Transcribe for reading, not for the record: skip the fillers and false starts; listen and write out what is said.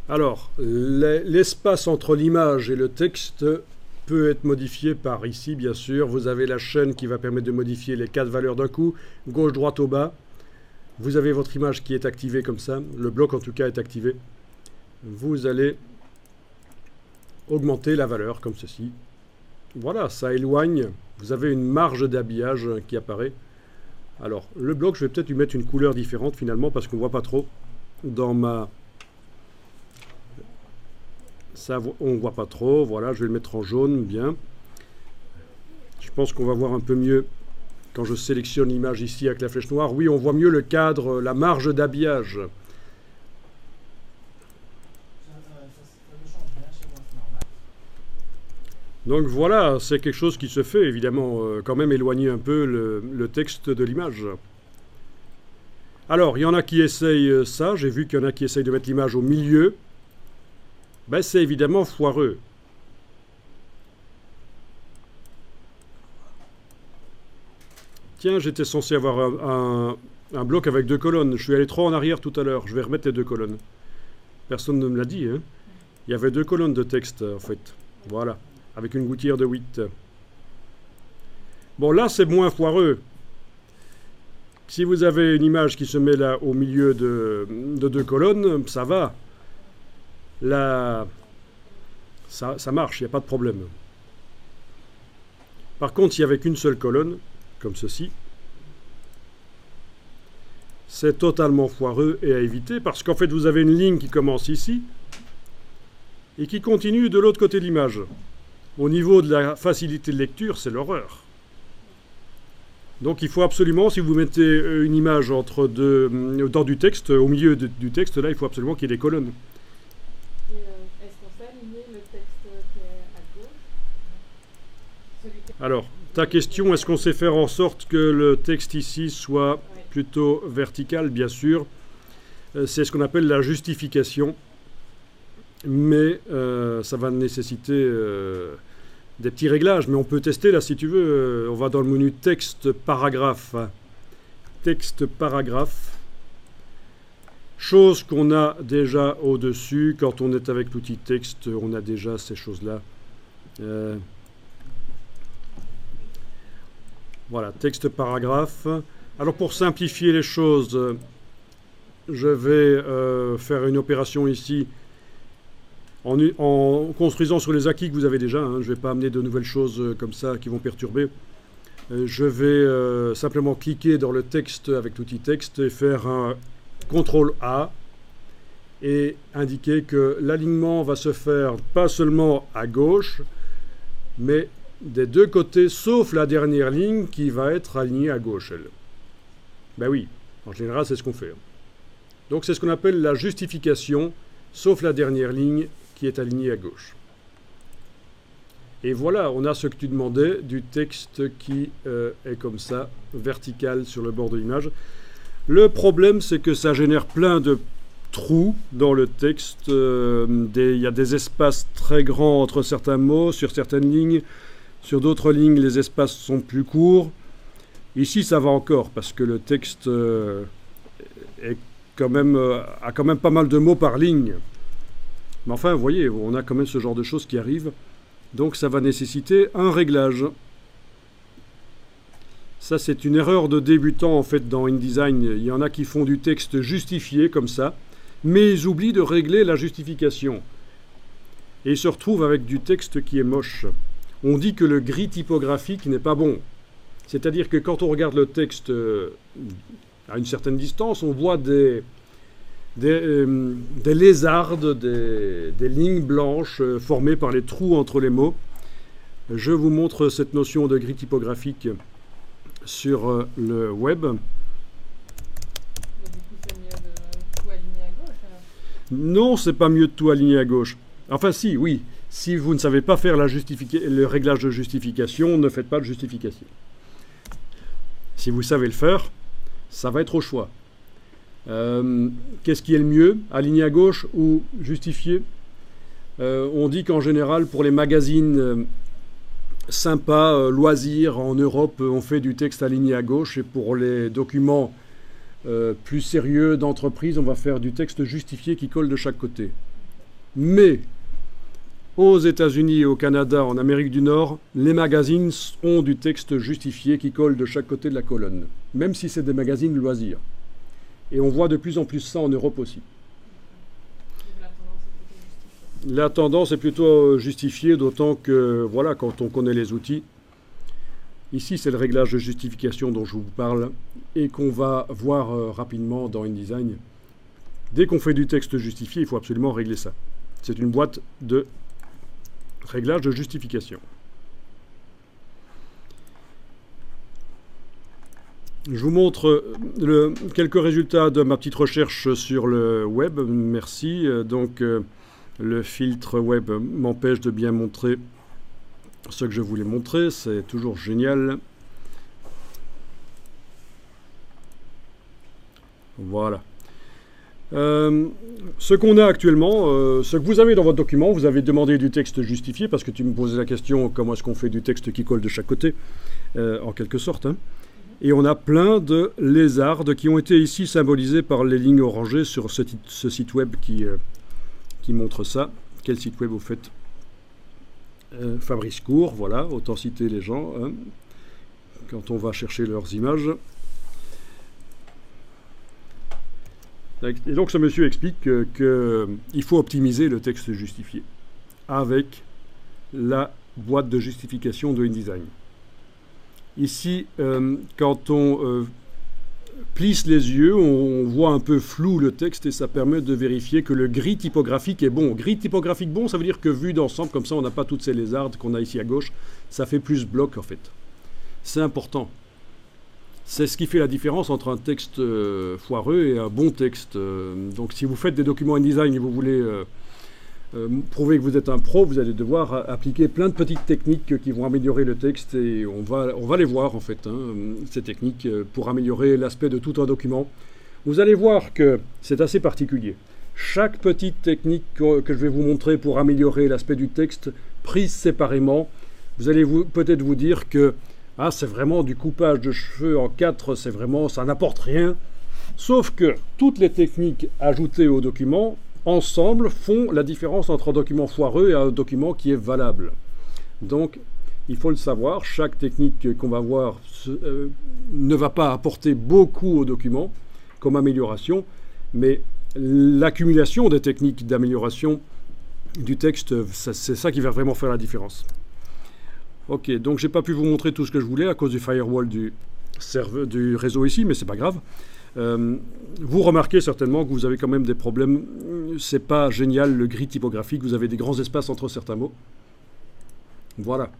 Alors, l'espace entre l'image et le texte peut être modifié par ici, bien sûr. Vous avez la chaîne qui va permettre de modifier les 4 valeurs d'un coup, gauche, droite, au bas. Vous avez votre image qui est activée comme ça, le bloc en tout cas est activé. Vous allez augmenter la valeur comme ceci. Voilà, ça éloigne. Vous avez une marge d'habillage qui apparaît. Alors, le bloc, je vais peut-être lui mettre une couleur différente finalement parce qu'on ne voit pas trop dans ma... Ça, on ne voit pas trop, voilà, je vais le mettre en jaune, bien. Je pense qu'on va voir un peu mieux quand je sélectionne l'image ici avec la flèche noire. Oui, on voit mieux le cadre, la marge d'habillage. Donc voilà, c'est quelque chose qui se fait, évidemment, quand même éloigner un peu le texte de l'image. Alors, il y en a qui essayent ça, j'ai vu qu'il y en a qui essayent de mettre l'image au milieu. Ben, c'est évidemment foireux. Tiens, j'étais censé avoir un bloc avec 2 colonnes. Je suis allé trop en arrière tout à l'heure. Je vais remettre les 2 colonnes. Personne ne me l'a dit, hein. Il y avait 2 colonnes de texte, en fait. Voilà, avec une gouttière de 8. Bon, là, c'est moins foireux. Si vous avez une image qui se met là au milieu de 2 colonnes, ça va. Là, ça marche, il n'y a pas de problème. Par contre, s'il n'y avait qu'une seule colonne, comme ceci, c'est totalement foireux et à éviter, parce qu'en fait, vous avez une ligne qui commence ici et qui continue de l'autre côté de l'image. Au niveau de la facilité de lecture, c'est l'horreur. Donc il faut absolument, si vous mettez une image dans du texte, au milieu du texte, là, il faut absolument qu'il y ait des colonnes. Est-ce qu'on fait aligner le texte qui est à gauche? Alors, ta question, est-ce qu'on sait faire en sorte que le texte ici soit plutôt vertical? Bien sûr. C'est ce qu'on appelle la justification. Mais ça va nécessiter des petits réglages. Mais on peut tester là si tu veux. On va dans le menu texte paragraphe. Texte paragraphe. Chose qu'on a déjà au-dessus. Quand on est avec l'outil texte, on a déjà ces choses-là. Voilà, texte paragraphe. Alors pour simplifier les choses, je vais faire une opération ici en construisant sur les acquis que vous avez déjà. Hein. Je ne vais pas amener de nouvelles choses comme ça qui vont perturber. Je vais simplement cliquer dans le texte avec l'outil texte et faire un CTRL A et indiquer que l'alignement va se faire pas seulement à gauche, mais des 2 côtés, sauf la dernière ligne qui va être alignée à gauche, elle. Ben oui, en général, c'est ce qu'on fait. Donc c'est ce qu'on appelle la justification, sauf la dernière ligne qui est alignée à gauche. Et voilà, on a ce que tu demandais, du texte qui est comme ça, vertical sur le bord de l'image. Le problème, c'est que ça génère plein de trous dans le texte. Il y a des espaces très grands entre certains mots, sur certaines lignes. Sur d'autres lignes, les espaces sont plus courts. Ici, ça va encore, parce que le texte a quand même pas mal de mots par ligne. Mais enfin, vous voyez, on a quand même ce genre de choses qui arrivent. Donc ça va nécessiter un réglage. Ça, c'est une erreur de débutant, en fait, dans InDesign. Il y en a qui font du texte justifié, comme ça, mais ils oublient de régler la justification. Et ils se retrouvent avec du texte qui est moche. On dit que le gris typographique n'est pas bon. C'est-à-dire que quand on regarde le texte à une certaine distance, on voit des lézardes, des lignes blanches formées par les trous entre les mots. Je vous montre cette notion de gris typographique sur le web. Mais du coup, c'est mieux de tout aligner à gauche, alors? Non, c'est pas mieux de tout aligner à gauche. Enfin si, oui. Si vous ne savez pas faire le réglage de justification, ne faites pas de justification. Si vous savez le faire, ça va être au choix. Qu'est-ce qui est le mieux? Aligner à gauche ou justifier? On dit qu'en général, pour les magazines sympas, loisirs en Europe, on fait du texte aligné à gauche. Et pour les documents plus sérieux d'entreprise, on va faire du texte justifié qui colle de chaque côté. Mais aux États-Unis et au Canada, en Amérique du Nord, les magazines ont du texte justifié qui colle de chaque côté de la colonne, même si c'est des magazines loisirs. Et on voit de plus en plus ça en Europe aussi. La tendance est plutôt justifiée, d'autant que, voilà, quand on connaît les outils, ici c'est le réglage de justification dont je vous parle, et qu'on va voir rapidement dans InDesign. Dès qu'on fait du texte justifié, il faut absolument régler ça. C'est une boîte de réglage de justification. Je vous montre quelques résultats de ma petite recherche sur le web. Merci. Donc, le filtre web m'empêche de bien montrer ce que je voulais montrer. C'est toujours génial. Voilà. Ce qu'on a actuellement, ce que vous avez dans votre document, vous avez demandé du texte justifié, parce que tu me posais la question comment est-ce qu'on fait du texte qui colle de chaque côté, en quelque sorte. Hein. Et on a plein de lézardes qui ont été ici symbolisées par les lignes orangées sur ce site web qui montre ça. Quel site web au fait? Fabrice Court, voilà, autant citer les gens, hein, quand on va chercher leurs images. Et donc ce monsieur explique qu'il faut optimiser le texte justifié avec la boîte de justification de InDesign. Ici, quand on plisse les yeux, on voit un peu flou le texte et ça permet de vérifier que le gris typographique est bon. Gris typographique bon, ça veut dire que vu d'ensemble, comme ça on n'a pas toutes ces lézardes qu'on a ici à gauche, ça fait plus bloc en fait. C'est important. C'est ce qui fait la différence entre un texte foireux et un bon texte. Donc si vous faites des documents InDesign et vous voulez prouver que vous êtes un pro, vous allez devoir appliquer plein de petites techniques qui vont améliorer le texte et on va les voir en fait, hein, ces techniques pour améliorer l'aspect de tout un document. Vous allez voir que c'est assez particulier. Chaque petite technique que je vais vous montrer pour améliorer l'aspect du texte, prise séparément, vous allez peut-être vous dire que ah, c'est vraiment du coupage de cheveux en 4, c'est vraiment, ça n'apporte rien. Sauf que toutes les techniques ajoutées au document, ensemble, font la différence entre un document foireux et un document qui est valable. Donc, il faut le savoir, chaque technique qu'on va voir ne va pas apporter beaucoup au document comme amélioration, mais l'accumulation des techniques d'amélioration du texte, c'est ça qui va vraiment faire la différence. Ok, donc j'ai pas pu vous montrer tout ce que je voulais à cause du firewall du réseau ici, mais c'est pas grave. Vous remarquez certainement que vous avez quand même des problèmes. C'est pas génial le gris typographique, vous avez des grands espaces entre certains mots. Voilà.